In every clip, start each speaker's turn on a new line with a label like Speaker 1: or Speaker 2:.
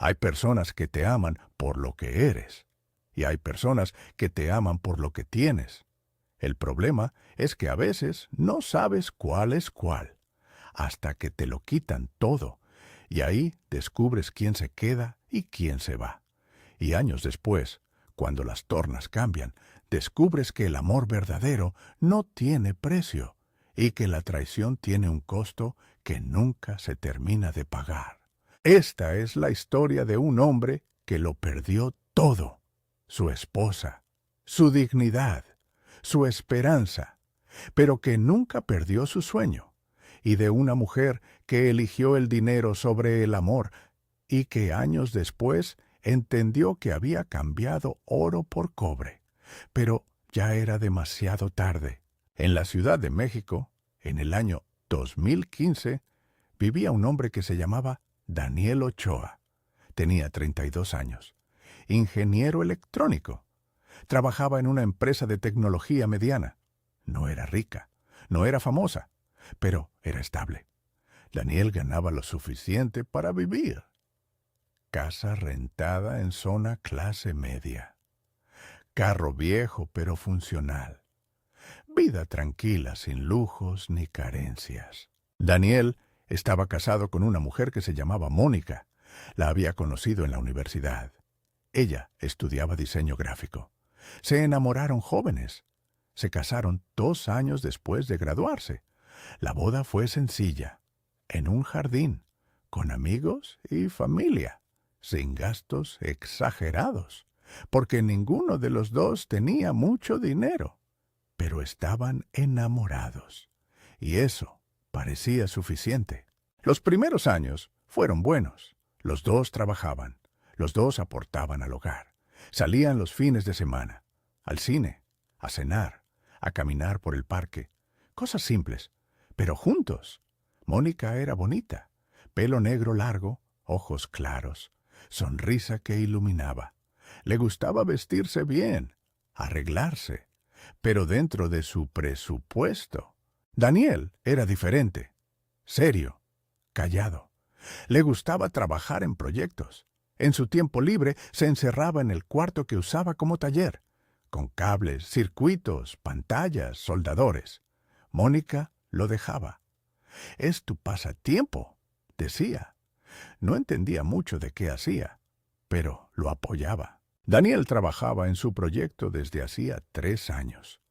Speaker 1: Hay personas que te aman por lo que eres, y hay personas que te aman por lo que tienes. El problema es que a veces no sabes cuál es cuál, hasta que te lo quitan todo, y ahí descubres quién se queda y quién se va. Y años después, cuando las tornas cambian, descubres que el amor verdadero no tiene precio, y que la traición tiene un costo que nunca se termina de pagar. Esta es la historia de un hombre que lo perdió todo: su esposa, su dignidad, su esperanza, pero que nunca perdió su sueño, y de una mujer que eligió el dinero sobre el amor, y que años después entendió que había cambiado oro por cobre. Pero ya era demasiado tarde. En la Ciudad de México, en el año 2015, vivía un hombre que se llamaba Daniel Ochoa. Tenía 32 años. Ingeniero electrónico. Trabajaba en una empresa de tecnología mediana. No era rica, no era famosa, pero era estable. Daniel ganaba lo suficiente para vivir. Casa rentada en zona clase media. Carro viejo pero funcional. Vida tranquila, sin lujos ni carencias. Daniel estaba casado con una mujer que se llamaba Mónica. La había conocido en la universidad. Ella estudiaba diseño gráfico. Se enamoraron jóvenes. Se casaron 2 años después de graduarse. La boda fue sencilla, en un jardín, con amigos y familia, sin gastos exagerados, porque ninguno de los dos tenía mucho dinero, pero estaban enamorados, y eso parecía suficiente. Los primeros años fueron buenos. Los dos trabajaban, los dos aportaban al hogar, salían los fines de semana, al cine, a cenar, a caminar por el parque, cosas simples, pero juntos. Mónica era bonita, pelo negro largo, ojos claros, sonrisa que iluminaba. Le gustaba vestirse bien, arreglarse, pero dentro de su presupuesto. Daniel era diferente, serio, callado. Le gustaba trabajar en proyectos. En su tiempo libre se encerraba en el cuarto que usaba como taller, con cables, circuitos, pantallas, soldadores. Mónica lo dejaba. «Es tu pasatiempo», decía. No entendía mucho de qué hacía, pero lo apoyaba. Daniel trabajaba en su proyecto desde hacía 3 años.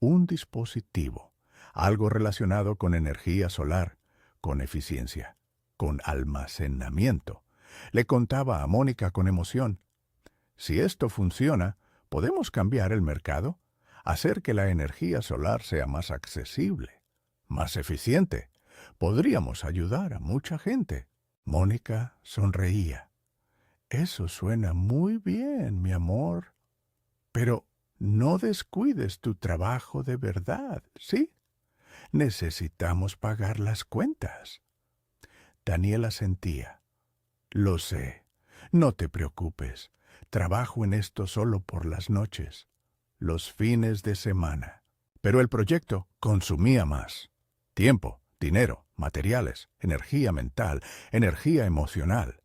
Speaker 1: Un dispositivo, algo relacionado con energía solar, con eficiencia, con almacenamiento. Le contaba a Mónica con emoción: «Si esto funciona, podemos cambiar el mercado, hacer que la energía solar sea más accesible, más eficiente. Podríamos ayudar a mucha gente». Mónica sonreía. «Eso suena muy bien, mi amor. Pero no descuides tu trabajo de verdad, ¿sí? Necesitamos pagar las cuentas». Daniela sentía. «Lo sé. No te preocupes. Trabajo en esto solo por las noches, los fines de semana». Pero el proyecto consumía más. Tiempo, dinero, materiales, energía mental, energía emocional.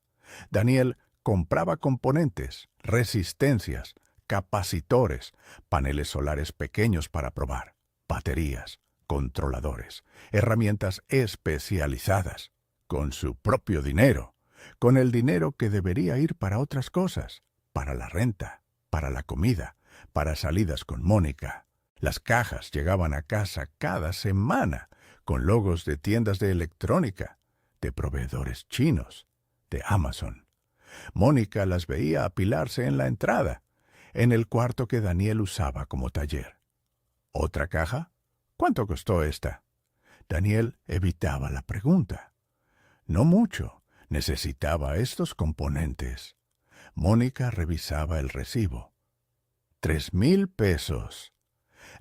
Speaker 1: Daniel compraba componentes, resistencias, capacitores, paneles solares pequeños para probar, baterías, controladores, herramientas especializadas, con su propio dinero, con el dinero que debería ir para otras cosas, para la renta, para la comida, para salidas con Mónica. Las cajas llegaban a casa cada semana, con logos de tiendas de electrónica, de proveedores chinos, de Amazon. Mónica las veía apilarse en la entrada, en el cuarto que Daniel usaba como taller. ¿Otra caja? ¿Cuánto costó esta? Daniel evitaba la pregunta. No mucho, necesitaba estos componentes. Mónica revisaba el recibo. 3,000 pesos.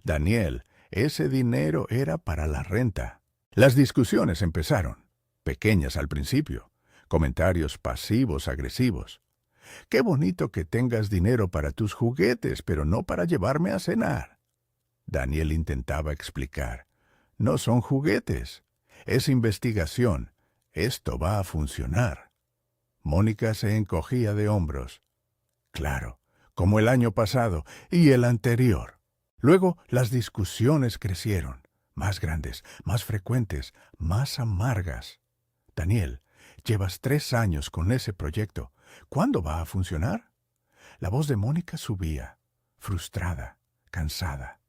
Speaker 1: Daniel, ese dinero era para la renta. Las discusiones empezaron, pequeñas al principio, comentarios pasivos agresivos. «Qué bonito que tengas dinero para tus juguetes, pero no para llevarme a cenar». Daniel intentaba explicar. «No son juguetes, es investigación. Esto va a funcionar». Mónica se encogía de hombros. Claro, como el año pasado y el anterior. Luego las discusiones crecieron, más grandes, más frecuentes, más amargas. Daniel, llevas 3 años con ese proyecto. ¿Cuándo va a funcionar? La voz de Mónica subía, frustrada, cansada.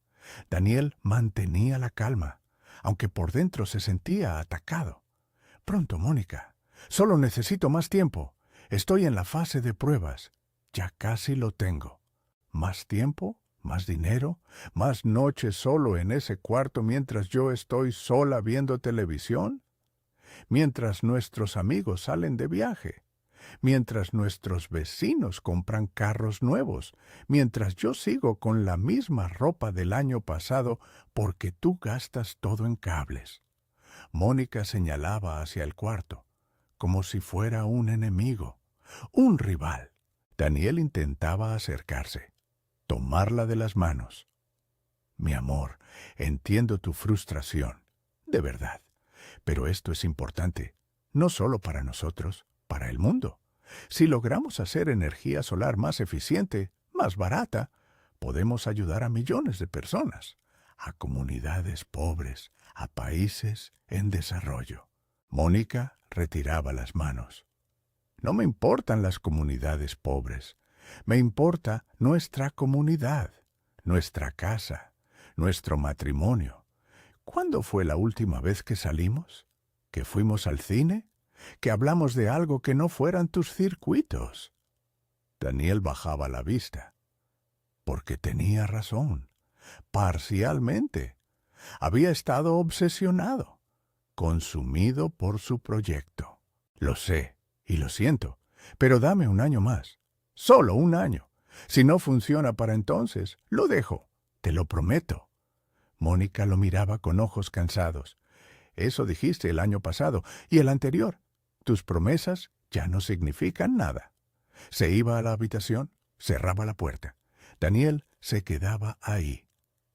Speaker 1: Daniel mantenía la calma, aunque por dentro se sentía atacado. Pronto, Mónica. Solo necesito más tiempo. Estoy en la fase de pruebas. Ya casi lo tengo. ¿Más tiempo? ¿Más dinero? ¿Más noches solo en ese cuarto mientras yo estoy sola viendo televisión? Mientras nuestros amigos salen de viaje. Mientras nuestros vecinos compran carros nuevos. Mientras yo sigo con la misma ropa del año pasado porque tú gastas todo en cables. Mónica señalaba hacia el cuarto, como si fuera un enemigo, un rival. Daniel intentaba acercarse, tomarla de las manos. Mi amor, entiendo tu frustración, de verdad, pero esto es importante, no solo para nosotros, para el mundo. Si logramos hacer energía solar más eficiente, más barata, podemos ayudar a millones de personas, a comunidades pobres, a países en desarrollo. Mónica retiraba las manos. No me importan las comunidades pobres. Me importa nuestra comunidad, nuestra casa, nuestro matrimonio. ¿Cuándo fue la última vez que salimos? ¿Que fuimos al cine? ¿Que hablamos de algo que no fueran tus circuitos? Daniel bajaba la vista. Porque tenía razón. Parcialmente. Había estado obsesionado, consumido por su proyecto. Lo sé, y lo siento, pero dame un año más. Solo un año. Si no funciona para entonces, lo dejo. Te lo prometo. Mónica lo miraba con ojos cansados. Eso dijiste el año pasado y el anterior. Tus promesas ya no significan nada. Se iba a la habitación, cerraba la puerta. Daniel se quedaba ahí,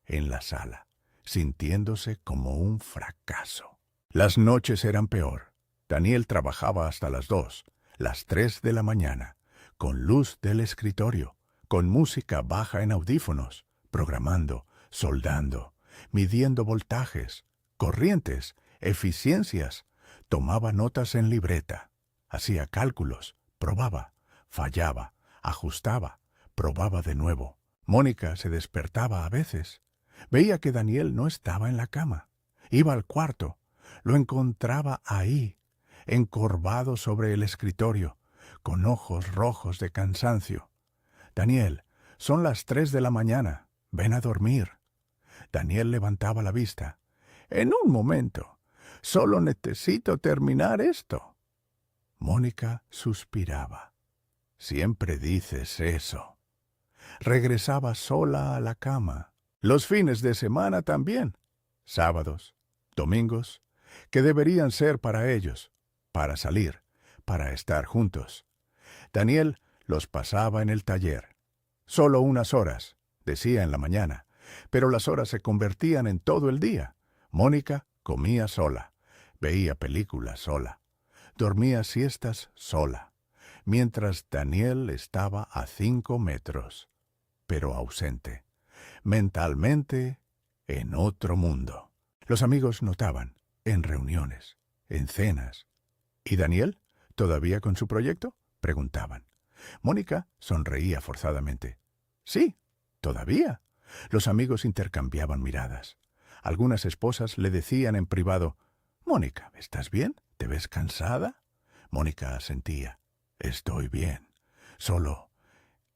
Speaker 1: en la sala, sintiéndose como un fracaso. Las noches eran peor. Daniel trabajaba hasta las 2, las 3 de la mañana, con luz del escritorio, con música baja en audífonos, programando, soldando, midiendo voltajes, corrientes, eficiencias. Tomaba notas en libreta, hacía cálculos, probaba, fallaba, ajustaba, probaba de nuevo. Mónica se despertaba a veces. Veía que Daniel no estaba en la cama. Iba al cuarto. Lo encontraba ahí, encorvado sobre el escritorio, con ojos rojos de cansancio. Daniel, son las 3 de la mañana. Ven a dormir. Daniel levantaba la vista. En un momento. Solo necesito terminar esto. Mónica suspiraba. Siempre dices eso. Regresaba sola a la cama. Los fines de semana también. Sábados, domingos, que deberían ser para ellos, para salir, para estar juntos. Daniel los pasaba en el taller. Solo unas horas, decía en la mañana, pero las horas se convertían en todo el día. Mónica comía sola, veía películas sola, dormía siestas sola, mientras Daniel estaba a 5 metros, pero ausente, mentalmente en otro mundo. Los amigos notaban, en reuniones, en cenas. ¿Y Daniel? ¿Todavía con su proyecto?, preguntaban. Mónica sonreía forzadamente. Sí, todavía. Los amigos intercambiaban miradas. Algunas esposas le decían en privado, «Mónica, ¿estás bien? ¿Te ves cansada?» Mónica asentía. «Estoy bien. Solo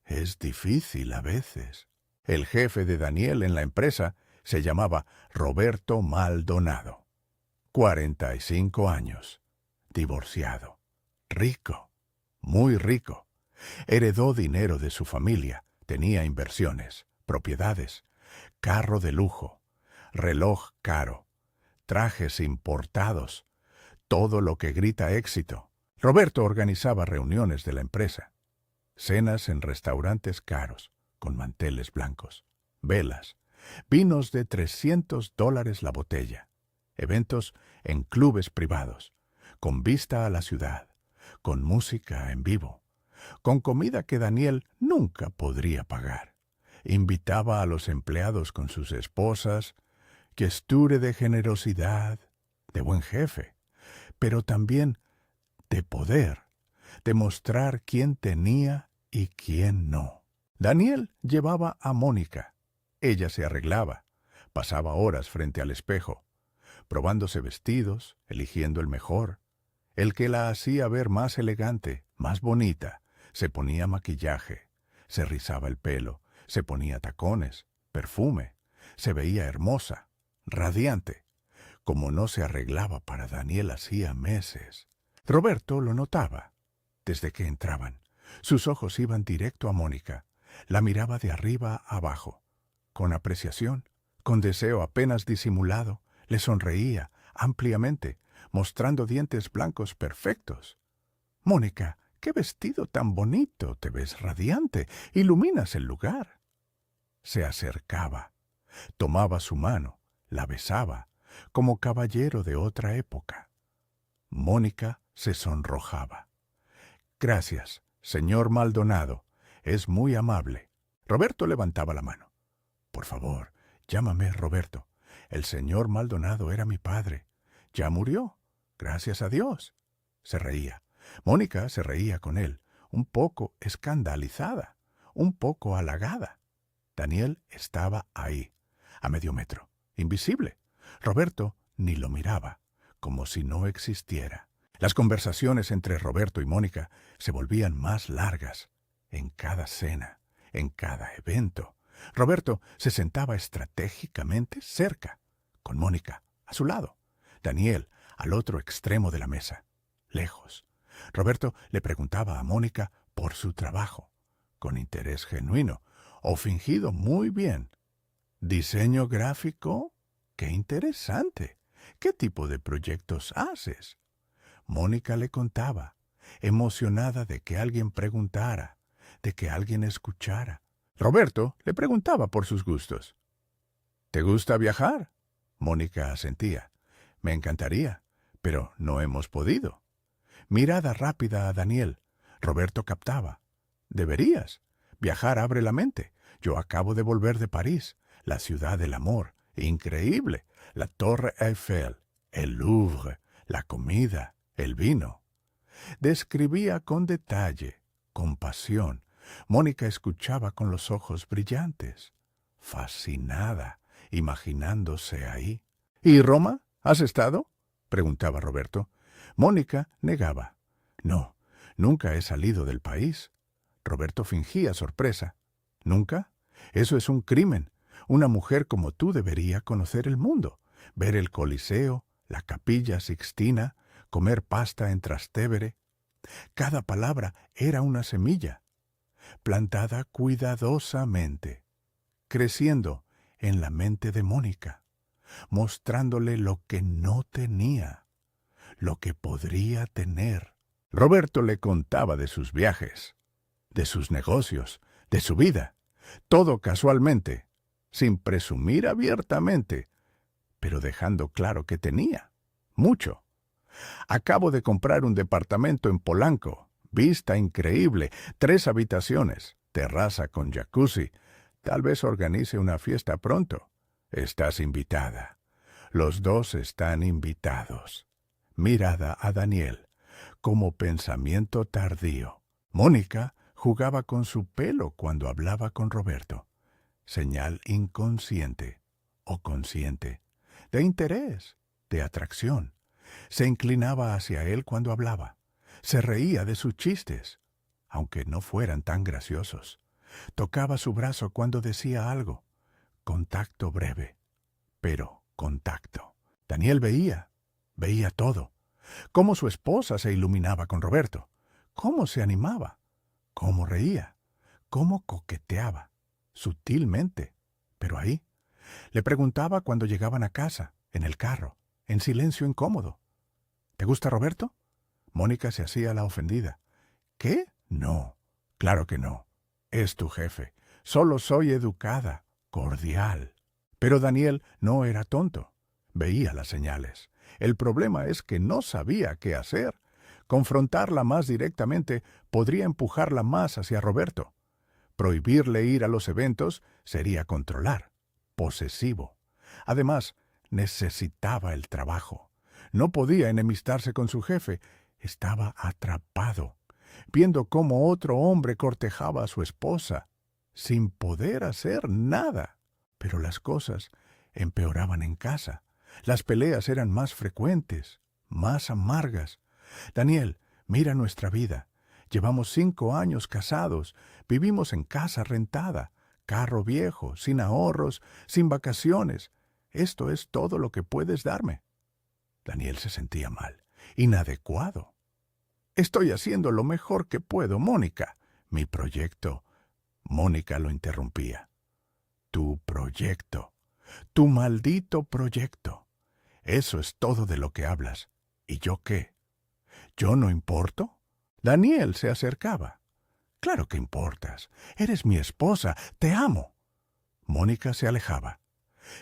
Speaker 1: es difícil a veces». El jefe de Daniel en la empresa se llamaba Roberto Maldonado. 45 años. Divorciado. Rico. Muy rico. Heredó dinero de su familia. Tenía inversiones, propiedades, carro de lujo, reloj caro, trajes importados, todo lo que grita éxito. Roberto organizaba reuniones de la empresa, cenas en restaurantes caros, con manteles blancos, velas, vinos de $300 la botella, eventos en clubes privados, con vista a la ciudad, con música en vivo, con comida que Daniel nunca podría pagar. Invitaba a los empleados con sus esposas, gesture de generosidad, de buen jefe, pero también de poder, de mostrar quién tenía y quién no. Daniel llevaba a Mónica. Ella se arreglaba, pasaba horas frente al espejo, probándose vestidos, eligiendo el mejor, el que la hacía ver más elegante, más bonita. Se ponía maquillaje, se rizaba el pelo, se ponía tacones, perfume, se veía hermosa, radiante, como no se arreglaba para Daniel hacía meses. Roberto lo notaba. Desde que entraban, sus ojos iban directo a Mónica, la miraba de arriba a abajo, con apreciación, con deseo apenas disimulado, le sonreía ampliamente, mostrando dientes blancos perfectos. «Mónica, qué vestido tan bonito, te ves radiante, iluminas el lugar». Se acercaba, tomaba su mano, la besaba, como caballero de otra época. Mónica se sonrojaba. «Gracias, señor Maldonado, es muy amable». Roberto levantaba la mano. «Por favor, llámame Roberto. El señor Maldonado era mi padre. Ya murió, gracias a Dios». Se reía. Mónica se reía con él, un poco escandalizada, un poco halagada. Daniel estaba ahí, a medio metro, invisible. Roberto ni lo miraba, como si no existiera. Las conversaciones entre Roberto y Mónica se volvían más largas. En cada cena, en cada evento, Roberto se sentaba estratégicamente cerca, con Mónica a su lado, Daniel al otro extremo de la mesa, lejos. Roberto le preguntaba a Mónica por su trabajo, con interés genuino o fingido muy bien. «¿Diseño gráfico? ¡Qué interesante! ¿Qué tipo de proyectos haces?». Mónica le contaba, emocionada de que alguien preguntara, de que alguien escuchara. Roberto le preguntaba por sus gustos. «¿Te gusta viajar?». Mónica asentía. «Me encantaría, pero no hemos podido». Mirada rápida a Daniel. Roberto captaba. «Deberías. Viajar abre la mente. Yo acabo de volver de París, la ciudad del amor. Increíble. La Torre Eiffel, el Louvre, la comida, el vino». Describía con detalle, con pasión. Mónica escuchaba con los ojos brillantes, fascinada, imaginándose ahí. «¿Y Roma? ¿Has estado?», preguntaba Roberto. Mónica negaba. «No, nunca he salido del país». Roberto fingía sorpresa. «¿Nunca? Eso es un crimen. Una mujer como tú debería conocer el mundo, ver el Coliseo, la Capilla Sixtina, comer pasta en Trastevere». Cada palabra era una semilla, plantada cuidadosamente, creciendo en la mente de Mónica, mostrándole lo que no tenía, lo que podría tener. Roberto le contaba de sus viajes, de sus negocios, de su vida, todo casualmente, sin presumir abiertamente, pero dejando claro que tenía mucho. «Acabo de comprar un departamento en Polanco, vista increíble, 3 habitaciones, terraza con jacuzzi. Tal vez organice una fiesta pronto. Estás invitada». Los dos están invitados. Mirada a Daniel, como pensamiento tardío. Mónica jugaba con su pelo cuando hablaba con Roberto. Señal inconsciente o consciente, de interés, de atracción. Se inclinaba hacia él cuando hablaba. Se reía de sus chistes, aunque no fueran tan graciosos. Tocaba su brazo cuando decía algo. Contacto breve, pero contacto. Daniel veía todo. Cómo su esposa se iluminaba con Roberto. Cómo se animaba. Cómo reía. Cómo coqueteaba. Sutilmente, pero ahí. Le preguntaba cuando llegaban a casa, en el carro, en silencio incómodo. «¿Te gusta Roberto?». Mónica se hacía la ofendida. «¿Qué? No, claro que no. Es tu jefe. Solo soy educada, cordial». Pero Daniel no era tonto. Veía las señales. El problema es que no sabía qué hacer. Confrontarla más directamente podría empujarla más hacia Roberto. Prohibirle ir a los eventos sería controlar, posesivo. Además, necesitaba el trabajo. No podía enemistarse con su jefe. Estaba atrapado, viendo cómo otro hombre cortejaba a su esposa, sin poder hacer nada. Pero las cosas empeoraban en casa. Las peleas eran más frecuentes, más amargas. Daniel, mira nuestra vida. Llevamos 5 años casados, vivimos en casa rentada, carro viejo, sin ahorros, sin vacaciones. ¿Esto es todo lo que puedes darme? Daniel se sentía mal, inadecuado. Estoy haciendo lo mejor que puedo, Mónica. Mi proyecto. Mónica lo interrumpía. Tu proyecto. Tu maldito proyecto. Eso es todo de lo que hablas. ¿Y yo qué? ¿Yo no importo? Daniel se acercaba. Claro que importas. Eres mi esposa. Te amo. Mónica se alejaba.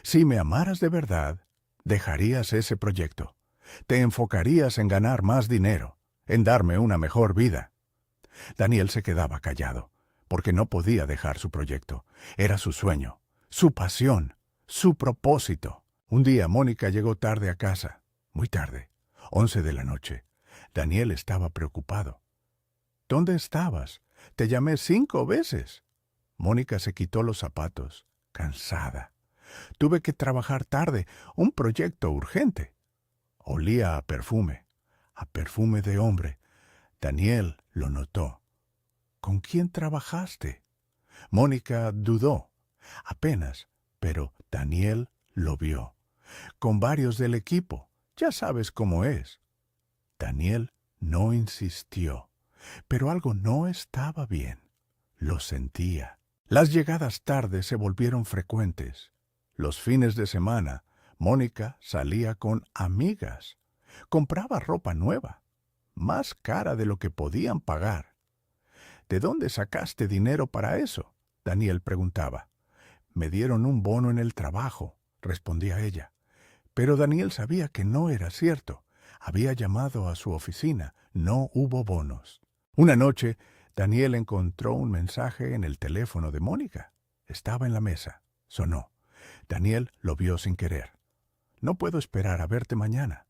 Speaker 1: Si me amaras de verdad, dejarías ese proyecto. Te enfocarías en ganar más dinero, en darme una mejor vida. Daniel se quedaba callado, porque no podía dejar su proyecto. Era su sueño, su pasión, su propósito. Un día Mónica llegó tarde a casa, muy tarde, 11 de la noche. Daniel estaba preocupado. ¿Dónde estabas? Te llamé 5 veces. Mónica se quitó los zapatos, cansada. Tuve que trabajar tarde, un proyecto urgente. Olía a perfume de hombre. Daniel lo notó. ¿Con quién trabajaste? Mónica dudó, apenas, pero Daniel lo vio. Con varios del equipo, ya sabes cómo es. Daniel no insistió, pero algo no estaba bien. Lo sentía. Las llegadas tarde se volvieron frecuentes. Los fines de semana, Mónica salía con amigas. Compraba ropa nueva, más cara de lo que podían pagar. ¿De dónde sacaste dinero para eso?, Daniel preguntaba. Me dieron un bono en el trabajo, respondía ella. Pero Daniel sabía que no era cierto. Había llamado a su oficina. No hubo bonos. Una noche, Daniel encontró un mensaje en el teléfono de Mónica. Estaba en la mesa. Sonó. Daniel lo vio sin querer. No puedo esperar a verte mañana.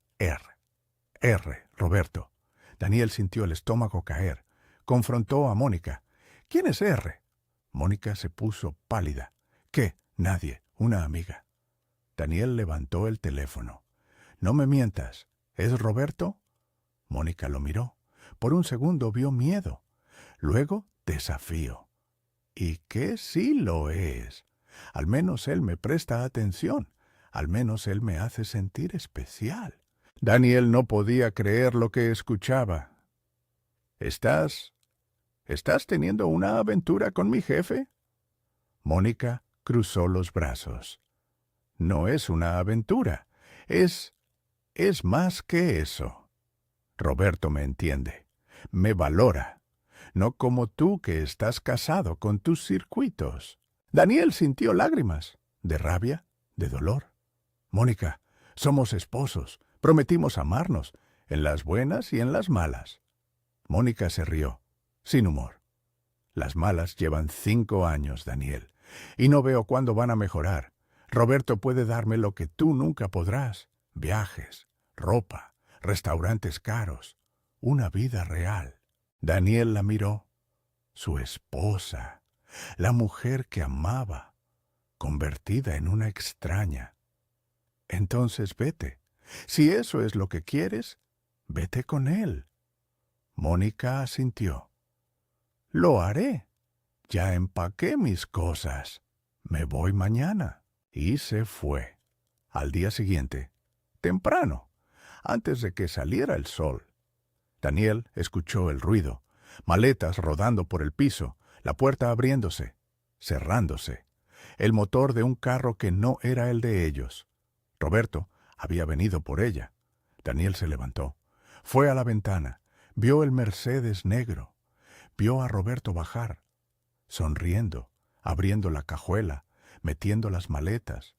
Speaker 1: Roberto. Daniel sintió el estómago caer. Confrontó a Mónica. ¿Quién es R? Mónica se puso pálida. ¿Qué? Nadie. Una amiga. Daniel levantó el teléfono. No me mientas. ¿Es Roberto? Mónica lo miró. Por un segundo vio miedo. Luego, desafío. ¿Y qué sí lo es? Al menos él me presta atención. Al menos él me hace sentir especial. Daniel no podía creer lo que escuchaba. ¿Estás teniendo una aventura con mi jefe? Mónica cruzó los brazos. No es una aventura. Es más que eso. Roberto me entiende. Me valora. No como tú que estás casado con tus circuitos. Daniel sintió lágrimas. De rabia, de dolor. Mónica, somos esposos. Prometimos amarnos, en las buenas y en las malas. Mónica se rió, sin humor. Las malas llevan 5 años, Daniel, y no veo cuándo van a mejorar. Roberto puede darme lo que tú nunca podrás. Viajes, ropa, restaurantes caros, una vida real. Daniel la miró. Su esposa, la mujer que amaba, convertida en una extraña. Entonces vete. Si eso es lo que quieres, vete con él. Mónica asintió. Lo haré. Ya empaqué mis cosas. Me voy mañana. Y se fue. Al día siguiente, temprano, antes de que saliera el sol. Daniel escuchó el ruido, maletas rodando por el piso, la puerta abriéndose, cerrándose, el motor de un carro que no era el de ellos. Roberto había venido por ella. Daniel se levantó, fue a la ventana, vio el Mercedes negro, vio a Roberto bajar, sonriendo, abriendo la cajuela, metiendo las maletas.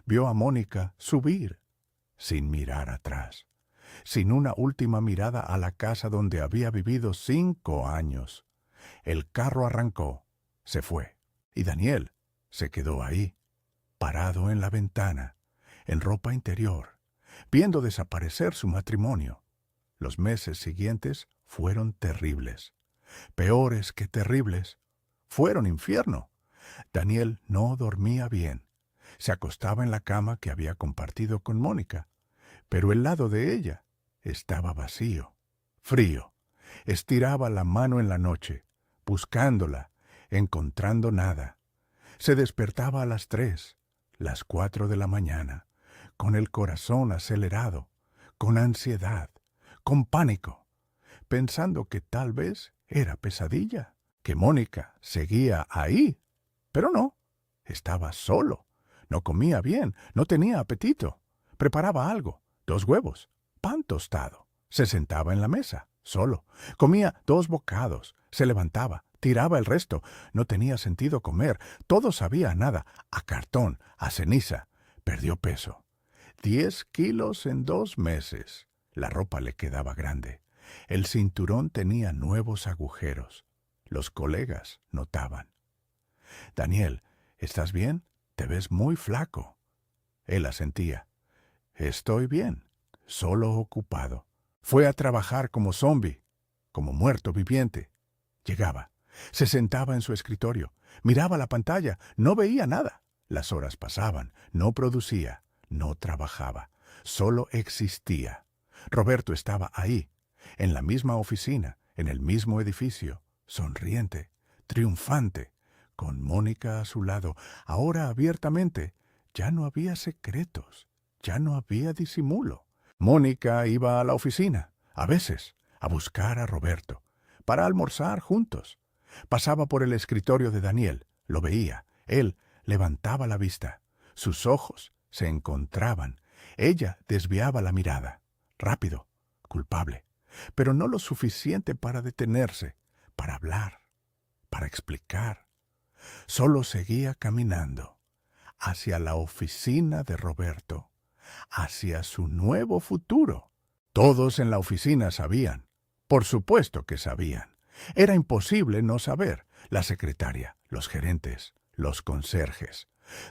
Speaker 1: Vio a Mónica subir, sin mirar atrás. sin una última mirada a la casa donde había vivido 5 años. El carro arrancó, se fue, y Daniel se quedó ahí, parado en la ventana, en ropa interior, viendo desaparecer su matrimonio. Los meses siguientes fueron terribles, peores que terribles. Fueron infierno. Daniel no dormía bien. Se acostaba en la cama que había compartido con Mónica, pero el lado de ella estaba vacío, frío. Estiraba la mano en la noche, buscándola, encontrando nada. Se despertaba a las 3, las 4 de la mañana, con el corazón acelerado, con ansiedad, con pánico, pensando que tal vez era pesadilla, que Mónica seguía ahí. Pero no, estaba solo. No comía bien, no tenía apetito. Preparaba algo, 2 huevos, pan tostado. Se sentaba en la mesa, solo. Comía 2 bocados, se levantaba, tiraba el resto. No tenía sentido comer. Todo sabía a nada, a cartón, a ceniza. Perdió peso. 10 kilos en 2 meses. La ropa le quedaba grande. El cinturón tenía nuevos agujeros. Los colegas notaban. «Daniel, ¿estás bien? Te ves muy flaco». Él asentía. «Estoy bien, solo ocupado». Fue a trabajar como zombi, como muerto viviente. Llegaba, se sentaba en su escritorio, miraba la pantalla, no veía nada. Las horas pasaban, no producía, no trabajaba, solo existía. Roberto estaba ahí, en la misma oficina, en el mismo edificio, sonriente, triunfante, con Mónica a su lado, ahora abiertamente. Ya no había secretos, ya no había disimulo. Mónica iba a la oficina, a veces, a buscar a Roberto, para almorzar juntos. Pasaba por el escritorio de Daniel, lo veía. Él levantaba la vista. Sus ojos se encontraban. Ella desviaba la mirada. Rápido, culpable, pero no lo suficiente para detenerse, para hablar, para explicar. Solo seguía caminando hacia la oficina de Roberto, hacia su nuevo futuro. Todos en la oficina sabían. Por supuesto que sabían. Era imposible no saber. La secretaria, los gerentes, los conserjes.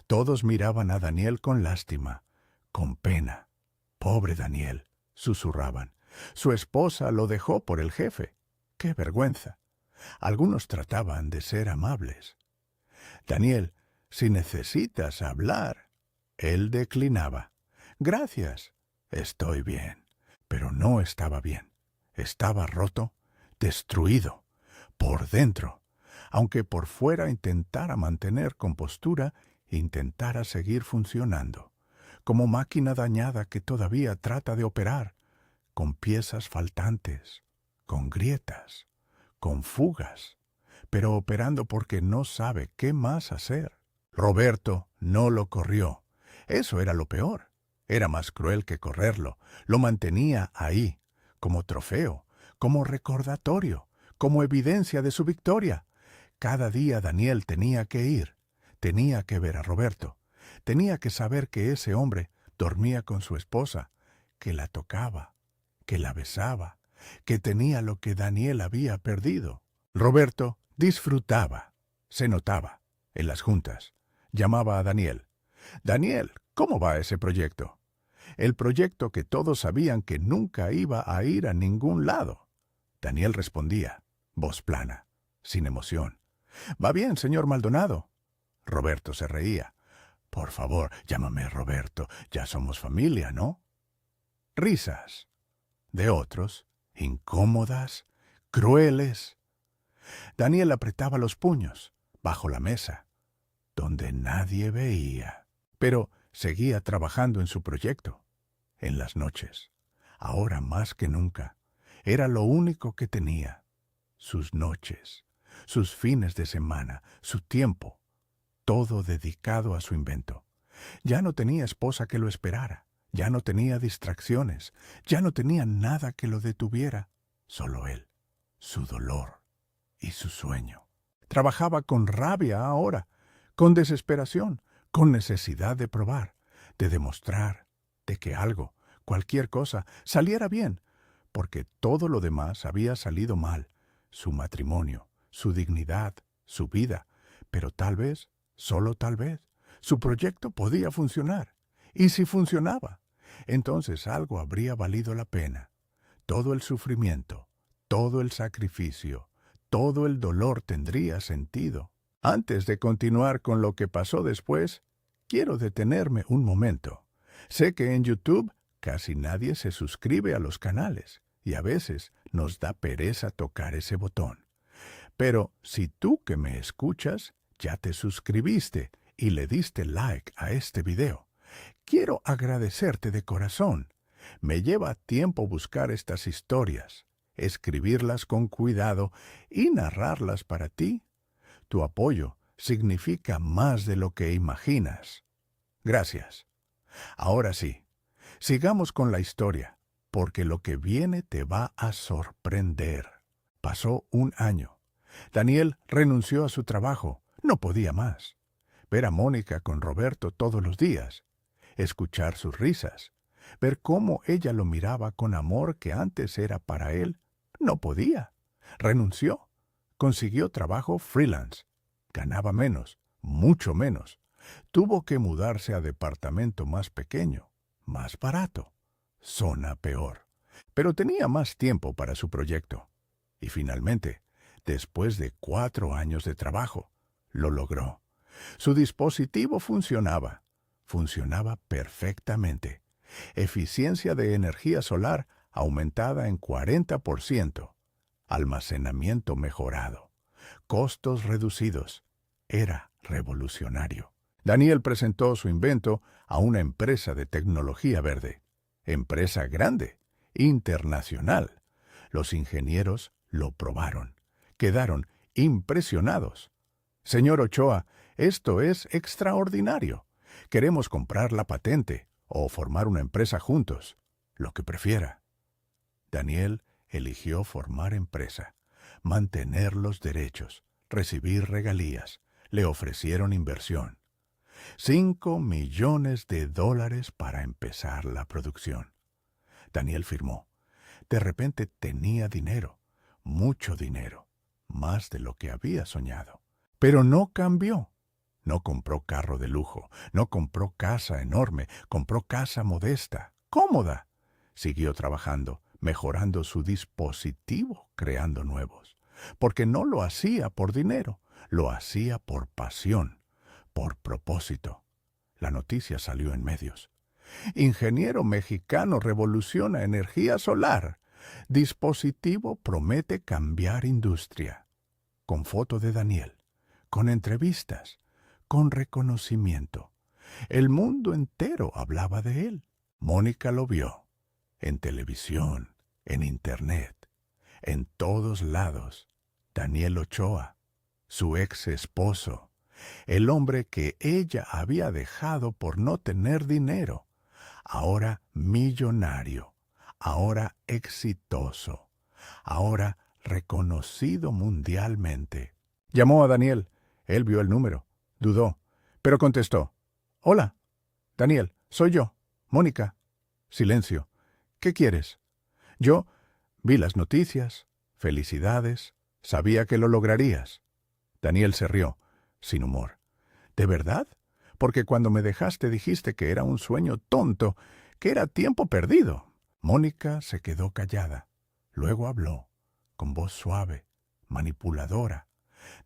Speaker 1: Todos miraban a Daniel con lástima, con pena. «Pobre Daniel», susurraban. «Su esposa lo dejó por el jefe. ¡Qué vergüenza!». Algunos trataban de ser amables. «Daniel, si necesitas hablar». Él declinaba. «Gracias, estoy bien». Pero no estaba bien. Estaba roto, destruido, por dentro. Aunque por fuera intentara mantener compostura, intentara seguir funcionando, como máquina dañada que todavía trata de operar, con piezas faltantes, con grietas, con fugas, pero operando porque no sabe qué más hacer. Roberto no lo corrió. Eso era lo peor. Era más cruel que correrlo. Lo mantenía ahí, como trofeo, como recordatorio, como evidencia de su victoria. Cada día Daniel tenía que ir, tenía que ver a Roberto, tenía que saber que ese hombre dormía con su esposa, que la tocaba, que la besaba, que tenía lo que Daniel había perdido. Roberto disfrutaba, se notaba, en las juntas. Llamaba a Daniel. «Daniel, ¿cómo va ese proyecto?». El proyecto que todos sabían que nunca iba a ir a ningún lado. Daniel respondía, voz plana, sin emoción. «Va bien, señor Maldonado». Roberto se reía. «Por favor, llámame Roberto, ya somos familia, ¿no?». Risas. De otros, incómodas, crueles. Daniel apretaba los puños, bajo la mesa, donde nadie veía. Pero seguía trabajando en su proyecto. En las noches, ahora más que nunca, era lo único que tenía. Sus noches, sus fines de semana, su tiempo, todo dedicado a su invento. Ya no tenía esposa que lo esperara, ya no tenía distracciones, ya no tenía nada que lo detuviera, solo él, su dolor y su sueño. Trabajaba con rabia ahora, con desesperación, con necesidad de probar, de demostrar, de que algo, cualquier cosa, saliera bien, porque todo lo demás había salido mal. Su matrimonio, su dignidad, su vida, pero tal vez, solo tal vez, su proyecto podía funcionar. Y si funcionaba, entonces algo habría valido la pena. Todo el sufrimiento, todo el sacrificio, todo el dolor tendría sentido. Antes de continuar con lo que pasó después, quiero detenerme un momento. Sé que en YouTube casi nadie se suscribe a los canales y a veces nos da pereza tocar ese botón. Pero si tú que me escuchas ya te suscribiste y le diste like a este video, quiero agradecerte de corazón. Me lleva tiempo buscar estas historias, escribirlas con cuidado y narrarlas para ti. Tu apoyo significa más de lo que imaginas. Gracias. Ahora sí, sigamos con la historia, porque lo que viene te va a sorprender. Pasó un año. Daniel renunció a su trabajo. No podía más. Ver a Mónica con Roberto todos los días. Escuchar sus risas. Ver cómo ella lo miraba con amor que antes era para él. No podía. Renunció. Consiguió trabajo freelance. Ganaba menos, mucho menos. Tuvo que mudarse a departamento más pequeño, más barato, zona peor. Pero tenía más tiempo para su proyecto. Y finalmente, después de 4 años de trabajo, lo logró. Su dispositivo funcionaba. Funcionaba perfectamente. Eficiencia de energía solar aumentada en 40%. Almacenamiento mejorado. Costos reducidos. Era revolucionario. Daniel presentó su invento a una empresa de tecnología verde. Empresa grande, internacional. Los ingenieros lo probaron. Quedaron impresionados. Señor Ochoa, esto es extraordinario. Queremos comprar la patente o formar una empresa juntos, lo que prefiera. Daniel eligió formar empresa, mantener los derechos, recibir regalías. Le ofrecieron inversión. $5 millones para empezar la producción. Daniel firmó. De repente tenía dinero, mucho dinero, más de lo que había soñado. Pero no cambió. No compró carro de lujo, no compró casa enorme, compró casa modesta, cómoda. Siguió trabajando, mejorando su dispositivo, creando nuevos. Porque no lo hacía por dinero, lo hacía por pasión, por propósito. La noticia salió en medios. Ingeniero mexicano revoluciona energía solar. Dispositivo promete cambiar industria. Con foto de Daniel, con entrevistas, con reconocimiento. El mundo entero hablaba de él. Mónica lo vio. En televisión, en internet, en todos lados. Daniel Ochoa, su ex esposo, el hombre que ella había dejado por no tener dinero, ahora millonario, ahora exitoso, ahora reconocido mundialmente. Llamó a Daniel. Él vio el número. Dudó, pero contestó. Hola, Daniel, soy yo, Mónica. Silencio. ¿Qué quieres? Yo vi las noticias. Felicidades. Sabía que lo lograrías. Daniel se rió, sin humor. ¿De verdad? Porque cuando me dejaste dijiste que era un sueño tonto, que era tiempo perdido. Mónica se quedó callada. Luego habló, con voz suave, manipuladora.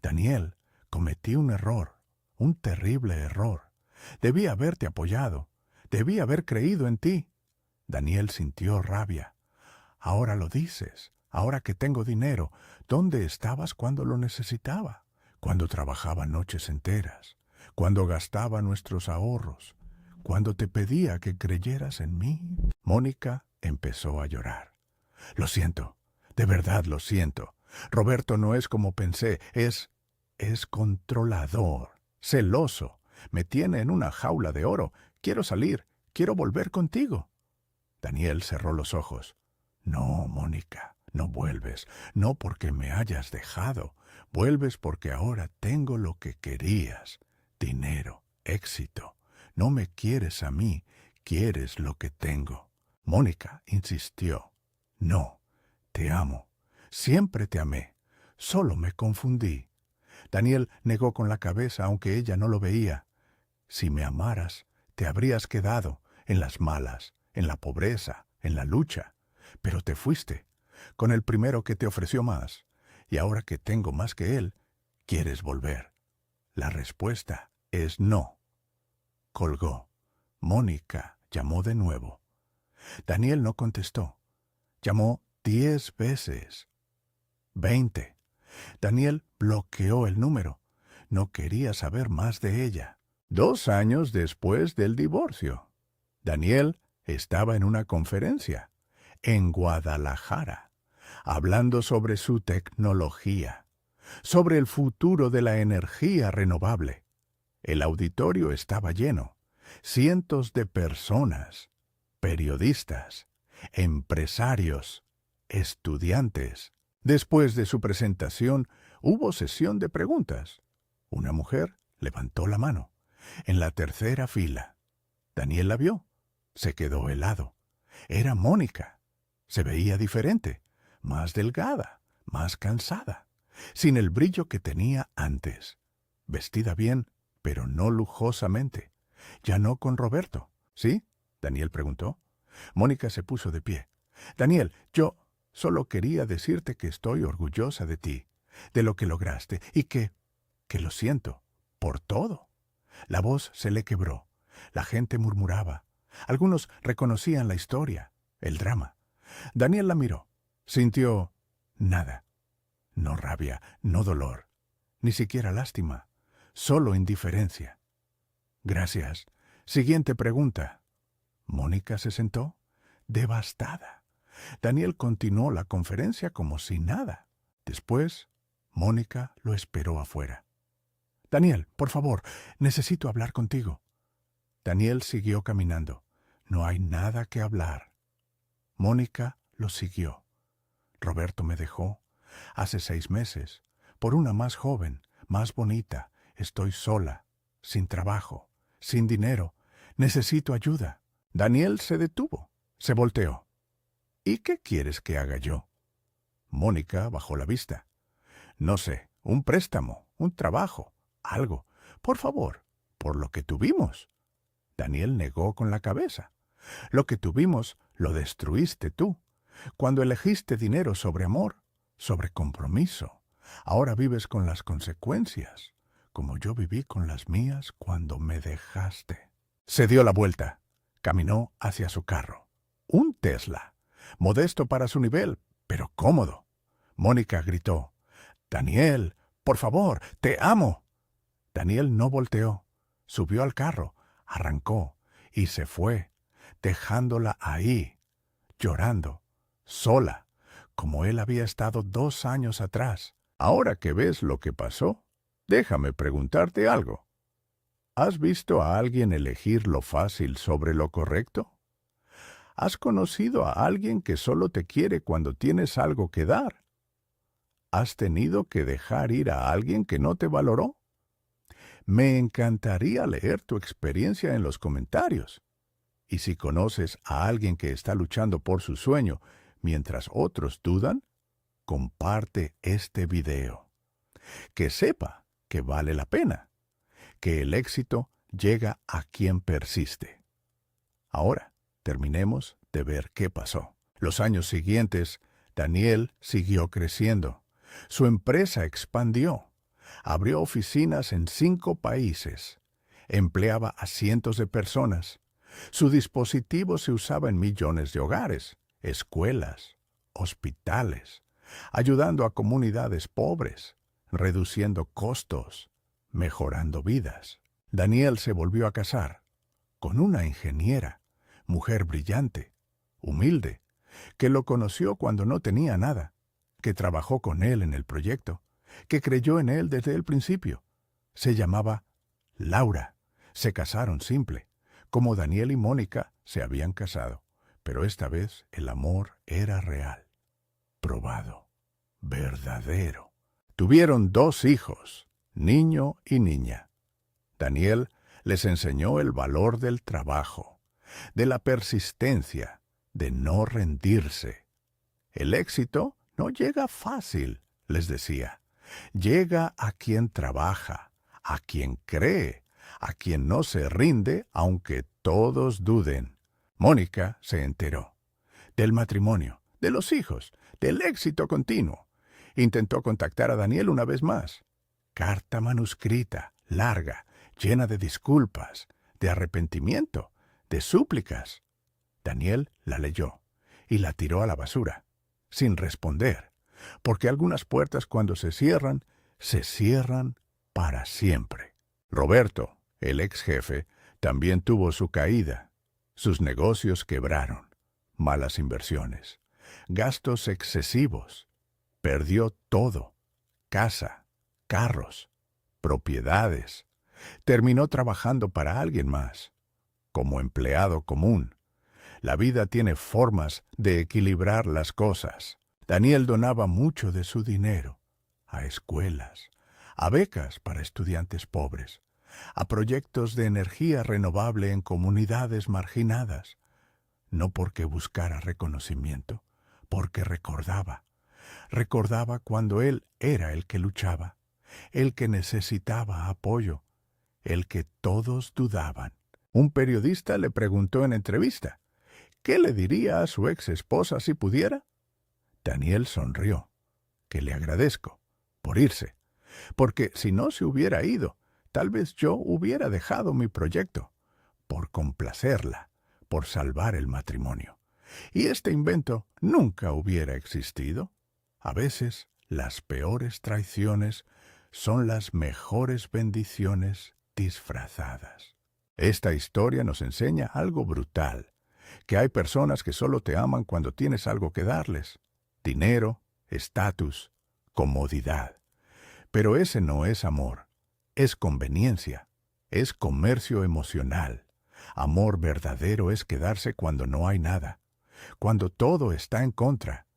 Speaker 1: Daniel, cometí un error, un terrible error. Debí haberte apoyado. Debí haber creído en ti. Daniel sintió rabia. Ahora lo dices. Ahora que tengo dinero, ¿dónde estabas cuando lo necesitaba? Cuando trabajaba noches enteras, cuando gastaba nuestros ahorros, cuando te pedía que creyeras en mí. Mónica empezó a llorar. Lo siento, de verdad lo siento. Roberto no es como pensé, es controlador, celoso. Me tiene en una jaula de oro. Quiero salir, quiero volver contigo. Daniel cerró los ojos. No, Mónica, no vuelves, no porque me hayas dejado. Vuelves porque ahora tengo lo que querías. Dinero, éxito. No me quieres a mí, quieres lo que tengo. Mónica insistió. No, te amo. Siempre te amé. Solo me confundí. Daniel negó con la cabeza, aunque ella no lo veía. Si me amaras, te habrías quedado en las malas, en la pobreza, en la lucha. Pero te fuiste, con el primero que te ofreció más. Y ahora que tengo más que él, ¿quieres volver? La respuesta es no. Colgó. Mónica llamó de nuevo. Daniel no contestó. Llamó 10 veces. 20. Daniel bloqueó el número. No quería saber más de ella. 2 años después del divorcio, Daniel estaba en una conferencia en Guadalajara, hablando sobre su tecnología, sobre el futuro de la energía renovable. El auditorio estaba lleno. Cientos de personas, periodistas, empresarios, estudiantes. Después de su presentación, hubo sesión de preguntas. Una mujer levantó la mano. En la tercera fila. Daniel la vio. Se quedó helado. Era Mónica. Se veía diferente, más delgada, más cansada, sin el brillo que tenía antes. Vestida bien, pero no lujosamente. Ya no con Roberto. ¿Sí? Daniel preguntó. Mónica se puso de pie. Daniel, yo solo quería decirte que estoy orgullosa de ti, de lo que lograste, y que lo siento, por todo. La voz se le quebró. La gente murmuraba. Algunos reconocían la historia, el drama. Daniel la miró. Sintió nada. No rabia, no dolor, ni siquiera lástima, solo indiferencia. Gracias. Siguiente pregunta. Mónica se sentó, devastada. Daniel continuó la conferencia como si nada. Después, Mónica lo esperó afuera. Daniel, por favor, necesito hablar contigo. Daniel siguió caminando. No hay nada que hablar. Mónica lo siguió. Roberto me dejó. Hace 6 meses. Por una más joven, más bonita. Estoy sola, sin trabajo, sin dinero. Necesito ayuda. Daniel se detuvo. Se volteó. ¿Y qué quieres que haga yo? Mónica bajó la vista. No sé, un préstamo, un trabajo, algo. Por favor, por lo que tuvimos. Daniel negó con la cabeza. Lo que tuvimos lo destruiste tú, cuando elegiste dinero sobre amor, sobre compromiso. Ahora vives con las consecuencias, como yo viví con las mías cuando me dejaste. Se dio la vuelta. Caminó hacia su carro. Un Tesla. Modesto para su nivel, pero cómodo. Mónica gritó. Daniel, por favor, te amo. Daniel no volteó. Subió al carro, arrancó y se fue, dejándola ahí, llorando, sola, como él había estado 2 años atrás. Ahora que ves lo que pasó, déjame preguntarte algo. ¿Has visto a alguien elegir lo fácil sobre lo correcto? ¿Has conocido a alguien que solo te quiere cuando tienes algo que dar? ¿Has tenido que dejar ir a alguien que no te valoró? Me encantaría leer tu experiencia en los comentarios. Y si conoces a alguien que está luchando por su sueño mientras otros dudan, comparte este video. Que sepa que vale la pena, que el éxito llega a quien persiste. Ahora, terminemos de ver qué pasó. Los años siguientes, Daniel siguió creciendo. Su empresa expandió. Abrió oficinas en 5 países. Empleaba a cientos de personas. Su dispositivo se usaba en millones de hogares, escuelas, hospitales, ayudando a comunidades pobres, reduciendo costos, mejorando vidas. Daniel se volvió a casar con una ingeniera, mujer brillante, humilde, que lo conoció cuando no tenía nada, que trabajó con él en el proyecto, que creyó en él desde el principio. Se llamaba Laura. Se casaron simple, como Daniel y Mónica se habían casado, pero esta vez el amor era real, probado, verdadero. Tuvieron 2 hijos, niño y niña. Daniel les enseñó el valor del trabajo, de la persistencia de no rendirse. El éxito no llega fácil, les decía. Llega a quien trabaja, a quien cree, a quien no se rinde aunque todos duden. Mónica se enteró del matrimonio, de los hijos, del éxito continuo. Intentó contactar a Daniel una vez más. Carta manuscrita, larga, llena de disculpas, de arrepentimiento, de súplicas. Daniel la leyó y la tiró a la basura, sin responder, porque algunas puertas cuando se cierran para siempre. Roberto, el ex jefe, también tuvo su caída. Sus negocios quebraron, malas inversiones, gastos excesivos. Perdió todo: casa, carros, propiedades. Terminó trabajando para alguien más, como empleado común. La vida tiene formas de equilibrar las cosas. Daniel donaba mucho de su dinero a escuelas, a becas para estudiantes pobres, a proyectos de energía renovable en comunidades marginadas. No porque buscara reconocimiento, porque recordaba. Recordaba cuando él era el que luchaba, el que necesitaba apoyo, el que todos dudaban. Un periodista le preguntó en entrevista, ¿qué le diría a su ex esposa si pudiera? Daniel sonrió. Que le agradezco por irse, porque si no se hubiera ido, tal vez yo hubiera dejado mi proyecto, por complacerla, por salvar el matrimonio. Y este invento nunca hubiera existido. A veces, las peores traiciones son las mejores bendiciones disfrazadas. Esta historia nos enseña algo brutal, que hay personas que solo te aman cuando tienes algo que darles: dinero, estatus, comodidad. Pero ese no es amor, es conveniencia, es comercio emocional. Amor verdadero es quedarse cuando no hay nada, cuando todo está en contra,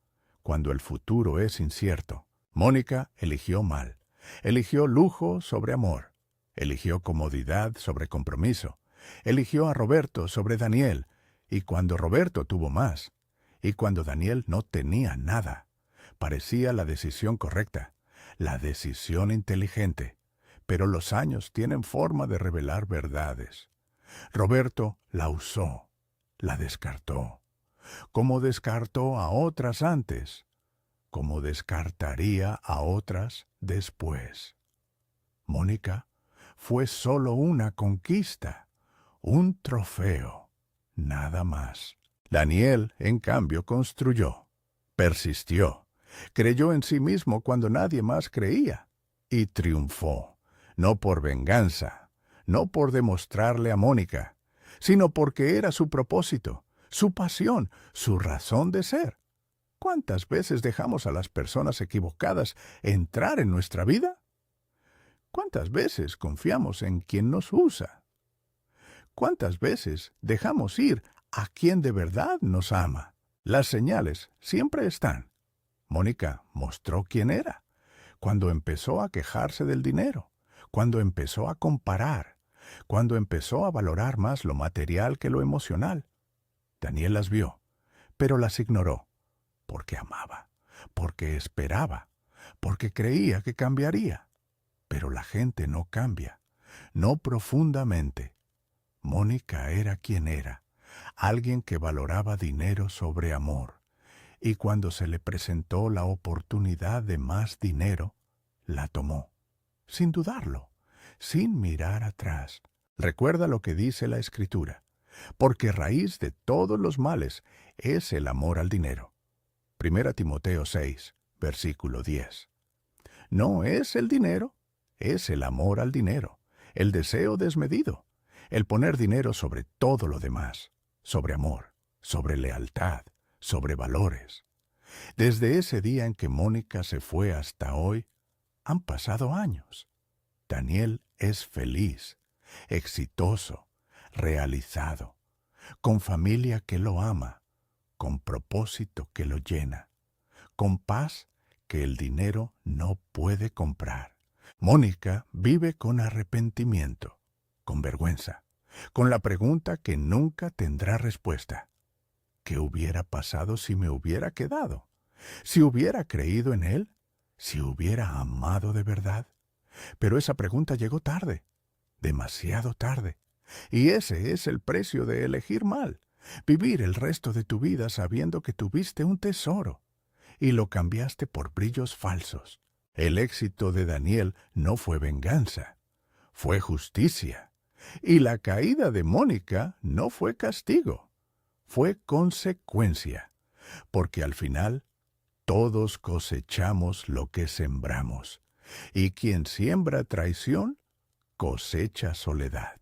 Speaker 1: cuando el futuro es incierto. Mónica eligió mal. Eligió lujo sobre amor. Eligió comodidad sobre compromiso. Eligió a Roberto sobre Daniel. Y cuando Roberto tuvo más, y cuando Daniel no tenía nada, parecía la decisión correcta, la decisión inteligente. Pero los años tienen forma de revelar verdades. Roberto la usó, la descartó, como descartó a otras antes, como descartaría a otras después. Mónica fue solo una conquista, un trofeo, nada más. Daniel, en cambio, construyó, persistió, creyó en sí mismo cuando nadie más creía, y triunfó, no por venganza, no por demostrarle a Mónica, sino porque era su propósito, su pasión, su razón de ser. ¿Cuántas veces dejamos a las personas equivocadas entrar en nuestra vida? ¿Cuántas veces confiamos en quien nos usa? ¿Cuántas veces dejamos ir a quien de verdad nos ama? Las señales siempre están. Mónica mostró quién era, cuando empezó a quejarse del dinero, cuando empezó a comparar, cuando empezó a valorar más lo material que lo emocional. Daniel las vio, pero las ignoró, porque amaba, porque esperaba, porque creía que cambiaría. Pero la gente no cambia, no profundamente. Mónica era quien era, alguien que valoraba dinero sobre amor, y cuando se le presentó la oportunidad de más dinero, la tomó, sin dudarlo, sin mirar atrás. Recuerda lo que dice la Escritura, porque raíz de todos los males es el amor al dinero. 1 Timoteo 6, versículo 10. No es el dinero, es el amor al dinero, el deseo desmedido, el poner dinero sobre todo lo demás, sobre amor, sobre lealtad, sobre valores. Desde ese día en que Mónica se fue hasta hoy, han pasado años. Daniel es feliz, exitoso, realizado, con familia que lo ama, con propósito que lo llena, con paz que el dinero no puede comprar. Mónica vive con arrepentimiento, con vergüenza, con la pregunta que nunca tendrá respuesta. ¿Qué hubiera pasado si me hubiera quedado? ¿Si hubiera creído en él? ¿Si hubiera amado de verdad? Pero esa pregunta llegó tarde, demasiado tarde. Y ese es el precio de elegir mal. Vivir el resto de tu vida sabiendo que tuviste un tesoro y lo cambiaste por brillos falsos. El éxito de Daniel no fue venganza, fue justicia. Y la caída de Mónica no fue castigo, fue consecuencia. Porque al final, todos cosechamos lo que sembramos. Y quien siembra traición, cosecha soledad.